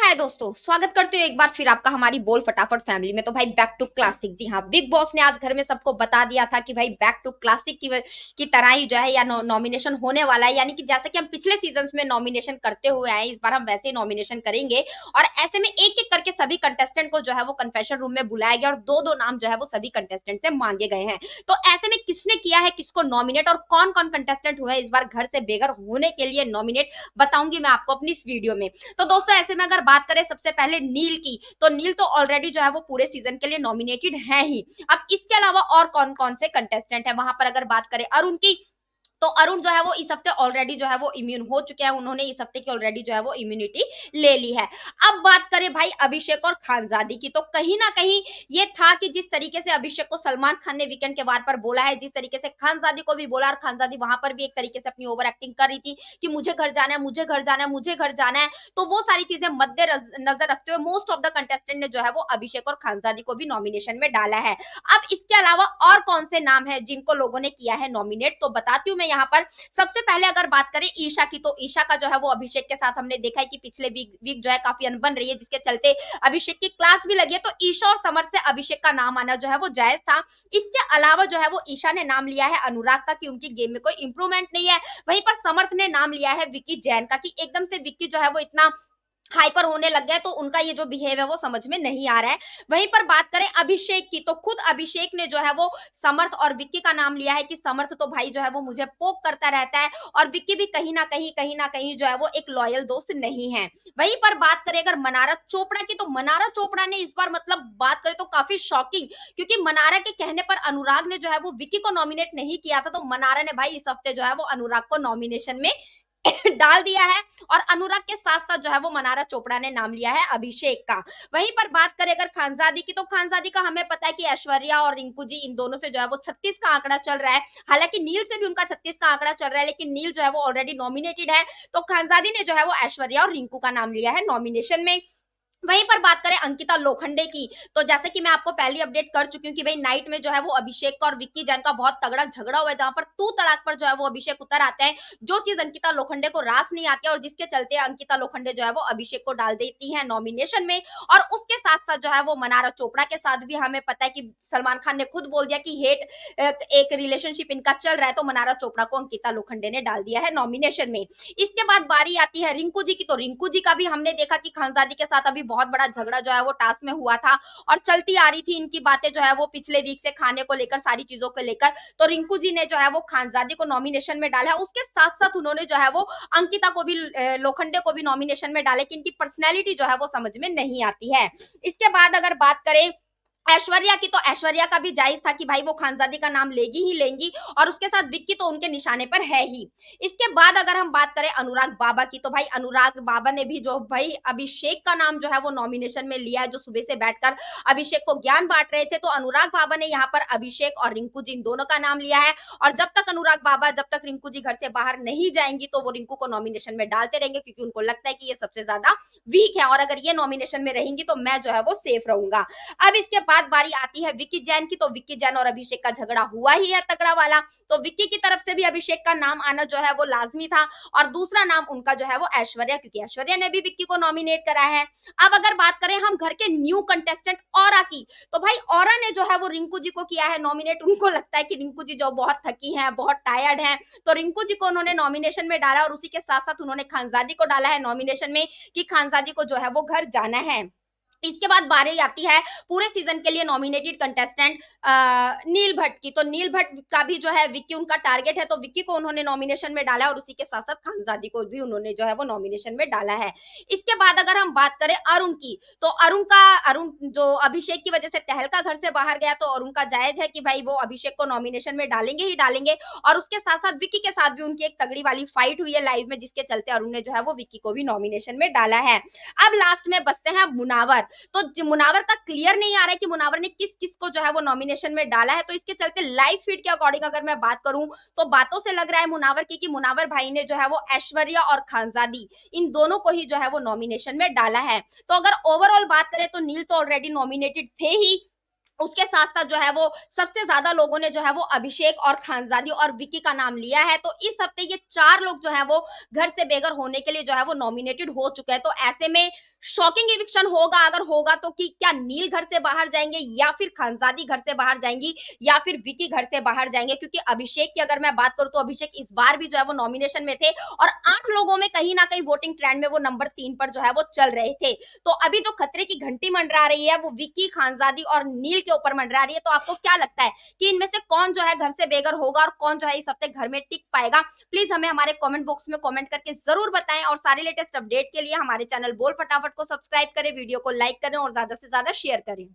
है दोस्तों, स्वागत करते हो एक बार फिर आपका हमारी बोल फटाफट फैमिली में। तो भाई बैक टू क्लासिक, जी हाँ, बिग बॉस ने आज घर में सबको बता दिया था कि भाई बैक टू क्लासिक की तरह ही जो है या नॉमिनेशन होने वाला है। यानी कि जैसे कि हम पिछले सीजन्स में नॉमिनेशन करते हुए आए, इस बार हम वैसे ही नॉमिनेशन करेंगे। और ऐसे में एक एक करके सभी कंटेस्टेंट को जो है वो कन्फेशन रूम में बुलाया गया और दो दो नाम जो है वो सभी कंटेस्टेंट से मांगे गए हैं। तो ऐसे में किसने किया है किसको नॉमिनेट और कौन कौन कंटेस्टेंट हुए इस बार घर से बेघर होने के लिए नॉमिनेट, बताऊंगी मैं आपको अपनी इस वीडियो में। तो दोस्तों ऐसे में अगर बात करें सबसे पहले नील की, तो नील तो ऑलरेडी जो है वो पूरे सीजन के लिए नॉमिनेटेड है ही। अब इसके अलावा और कौन कौन से कंटेस्टेंट है वहां पर अगर बात करें अरुण की, तो अरुण जो है वो इस हफ्ते ऑलरेडी जो है वो इम्यून हो चुके हैं, उन्होंने इस हफ्ते की ऑलरेडी जो है वो इम्यूनिटी ले ली है। अब बात करें भाई अभिषेक और खानजादी की, तो कहीं ना कहीं ये था कि जिस तरीके से अभिषेक को सलमान खान ने वीकेंड के वार पर बोला है, जिस तरीके से खानजादी को भी बोला, और खानजादी वहां पर भी एक तरीके से अपनी ओवर एक्टिंग कर रही थी कि मुझे घर जाना है, मुझे घर जाना है, मुझे घर जाना है। तो वो सारी चीजें मद्देनजर रखते हुए मोस्ट ऑफ द कंटेस्टेंट ने जो है वो अभिषेक और खानजादी को भी नॉमिनेशन में डाला है। अब इसके अलावा और कौन से नाम है जिनको लोगों ने किया है नॉमिनेट, तो बताती हूँ मैं यहाँ पर। सबसे पहले अगर बात करें ईशा की, तो ईशा का जो है वो अभिषेक के साथ हमने देखा है कि पिछले वीक जो है काफी अनबन रही है, जिसके चलते अभिषेक की क्लास भी लगी है। तो ईशा और समर से अभिषेक का नाम आना जो है वो जायज था। इसके अलावा जो है वो ईशा ने नाम लिया है अनुराग का कि उनकी गेम में कोई इंप्रूवमेंट नहीं है। वहीं पर समर्थ ने नाम लिया है विक्की जैन का कि एकदम से विक्की जो है वो इतना हाइपर होने लग गए, तो उनका ये जो बिहेव है वो समझ में नहीं आ रहा है। वहीं पर बात करें अभिषेक की, तो खुद अभिषेक ने जो है वो समर्थ और विक्की का नाम लिया है कि समर्थ तो भाई जो है वो मुझे पोक करता रहता है, और विक्की भी कहीं ना कहीं जो है वो एक लॉयल दोस्त नहीं है। वहीं पर बात करें अगर मनारा चोपड़ा की, तो मनारा चोपड़ा ने इस बार मतलब बात करें तो काफी शॉकिंग, क्योंकि मनारा के कहने पर अनुराग ने जो है वो विक्की को नॉमिनेट नहीं किया था, तो मनारा ने भाई इस हफ्ते जो है वो अनुराग को नॉमिनेशन में डाल दिया है। और अनुराग के साथ साथ जो है वो मनारा चोपड़ा ने नाम लिया है अभिषेक का। वहीं पर बात करें अगर खानजादी की, तो खानजादी का हमें पता है कि ऐश्वर्या और रिंकू जी इन दोनों से जो है वो 36 का आंकड़ा चल रहा है। हालांकि नील से भी उनका 36 का आंकड़ा चल रहा है, लेकिन नील जो है वो ऑलरेडी नॉमिनेटेड है। तो खानजादी ने जो है वो ऐश्वर्या और रिंकू का नाम लिया है नॉमिनेशन में। वहीं पर बात करें अंकिता लोखंडे की, तो जैसे कि मैं आपको पहली अपडेट कर चुकी हूँ कि भाई नाइट में जो है वो अभिषेक का और विक्की जैन का बहुत तगड़ा झगड़ा हुआ है, जहां पर तू तड़ाक पर जो है वो अभिषेक उतर आते हैं, जो चीज अंकिता लोखंडे को रास नहीं आती है, और जिसके चलते अंकिता लोखंडे जो है वो अभिषेक को डाल देती है नॉमिनेशन में। और उसके साथ साथ जो है वो मनारा चोपड़ा के साथ भी हमें पता है कि सलमान खान ने खुद बोल दिया कि हेट एक रिलेशनशिप इनका चल रहा है, तो मनारा चोपड़ा को अंकिता लोखंडे ने डाल दिया है नॉमिनेशन में। इसके बाद बारी आती है रिंकू जी की, तो रिंकू जी का भी हमने देखा कि खानजादी के साथ अभी बहुत बड़ा झगड़ा जो है वो टास्क में हुआ था, और चलती आ रही थी इनकी बातें जो है वो पिछले वीक से, खाने को लेकर, सारी चीजों को लेकर। तो रिंकू जी ने जो है वो खानजादी को नॉमिनेशन में डाला है। उसके साथ साथ उन्होंने जो है वो अंकिता को भी लोखंडे को भी नॉमिनेशन में डाले कि इनकी पर्सनैलिटी जो है वो समझ में नहीं आती है। इसके बाद अगर बात करें ऐश्वर्या की, तो ऐश्वर्या का भी जायज था कि भाई वो खानजादी का नाम लेगी ही लेंगी, और उसके साथ विक्की तो उनके निशाने पर है ही। इसके बाद अगर हम बात करें अनुराग बाबा की, तो भाई अनुराग बाबा ने भी जो भाई अभिषेक का नाम जो है वो नॉमिनेशन में लिया है, जो सुबह से बैठकर अभिषेक को ज्ञान बांट रहे थे। तो अनुराग बाबा ने यहाँ पर अभिषेक और रिंकू जी इन दोनों का नाम लिया है, और जब तक अनुराग बाबा, जब तक रिंकू जी घर से बाहर नहीं जाएंगी, तो वो रिंकू को नॉमिनेशन में डालते रहेंगे, क्योंकि उनको लगता है कि ये सबसे ज्यादा वीक है, और अगर ये नॉमिनेशन में रहेंगी तो मैं जो है वो सेफ रहूंगा। अब इसके बाद बारी आती है विक्की जैन की, तो विक्की जैन और अभिषेक का झगड़ा हुआ ही है तगड़ा वाला। तो विक्की की तरफ से भी अभिषेक का नाम आना जो है वो लाजमी था, और दूसरा नाम उनका जो है वो ऐश्वर्या, क्योंकि ऐश्वर्या ने भी विक्की को नॉमिनेट करा है। अब अगर बात करें हम घर के न्यू कंटेस्टेंट औरा की, तो भाई औरा ने जो है वो रिंकू जी को किया है नॉमिनेट। उनको लगता है कि रिंकू जी जो बहुत थकी हैं, बहुत टायर्ड हैं, तो रिंकू जी को उन्होंने नॉमिनेशन में डाला, और उसी के साथ साथ उन्होंने खानजादी को डाला है नॉमिनेशन में कि खानजादी को जो है वो घर जाना है। इसके बाद बारी आती है पूरे सीजन के लिए नॉमिनेटेड कंटेस्टेंट नील भट्ट की, तो नील भट्ट का भी जो है विक्की उनका टारगेट है, तो विक्की को उन्होंने नॉमिनेशन में डाला, और उसी के साथ साथ खानजादी को भी उन्होंने जो है वो नॉमिनेशन में डाला है। इसके बाद अगर हम बात करें अरुण की, तो अरुण जो अभिषेक की वजह से तहलका घर से बाहर गया, तो अरुण का जायज है कि भाई वो अभिषेक को नॉमिनेशन में डालेंगे ही डालेंगे, और उसके साथ साथ विक्की के साथ भी उनकी एक तगड़ी वाली फाइट हुई है लाइव में, जिसके चलते अरुण ने जो है वो विक्की को भी नॉमिनेशन में डाला है। अब लास्ट में बचते हैं मुनावर, तो मुनावर का क्लियर नहीं आ रहा है कि मुनावर ने किस किस को जो है वो नॉमिनेशन में डाला है। तो इसके चलते लाइव फीड के अकॉर्डिंग अगर मैं बात करूं, तो बातों से लग रहा है मुनावर की कि मुनावर भाई ने जो है वो ऐश्वर्या और खानजादी इन दोनों को ही जो है वो नॉमिनेशन में डाला है। तो अगर ओवरऑल बात करें तो नील तो ऑलरेडी नॉमिनेटेड थे ही, उसके साथ-साथ जो है वो सबसे ज़्यादा लोगों ने जो है वो अभिषेक और खानज़ादी और विकी का नाम लिया है। तो इस हफ्ते ये 4 लोग जो हैं वो घर से बेघर होने के लिए जो है वो नॉमिनेटेड हो चुके हैं। तो ऐसे में शॉकिंग इविक्शन होगा, अगर होगा तो कि क्या नील घर से बाहर जाएँगे या फिर खानज़ादी घर से बाहर जाएँगी या फिर विकी घर से बाहर जाएँगे? क्योंकि अभिषेक की अगर मैं बात करूँ तो अभिषेक इस बार भी जो है वो नॉमिनेशन में थे और 8 लोगों में कहीं न कहीं वोटिंग ट्रेंड में वो नंबर 3 पर जो है वो चल रहे थे। तो अभी जो खतरे की घंटी मंडरा रही है वो विक्की, खानज़ादी और नील के ऊपर मंडरा रही है। तो आपको क्या लगता है कि इनमें से कौन जो है घर से बेघर होगा और कौन जो है इस हफ्ते घर में टिक पाएगा? प्लीज़ हमें हमारे कमेंट बॉक्स में कमेंट करके ज़रूर बताएँ और सारे लेटेस्ट अपडेट के लिए हमारे चैनल बोल फटाफट को सब्सक्राइब करें, वीडियो को लाइक करें और ज़्यादा से ज़्यादा शेयर करें।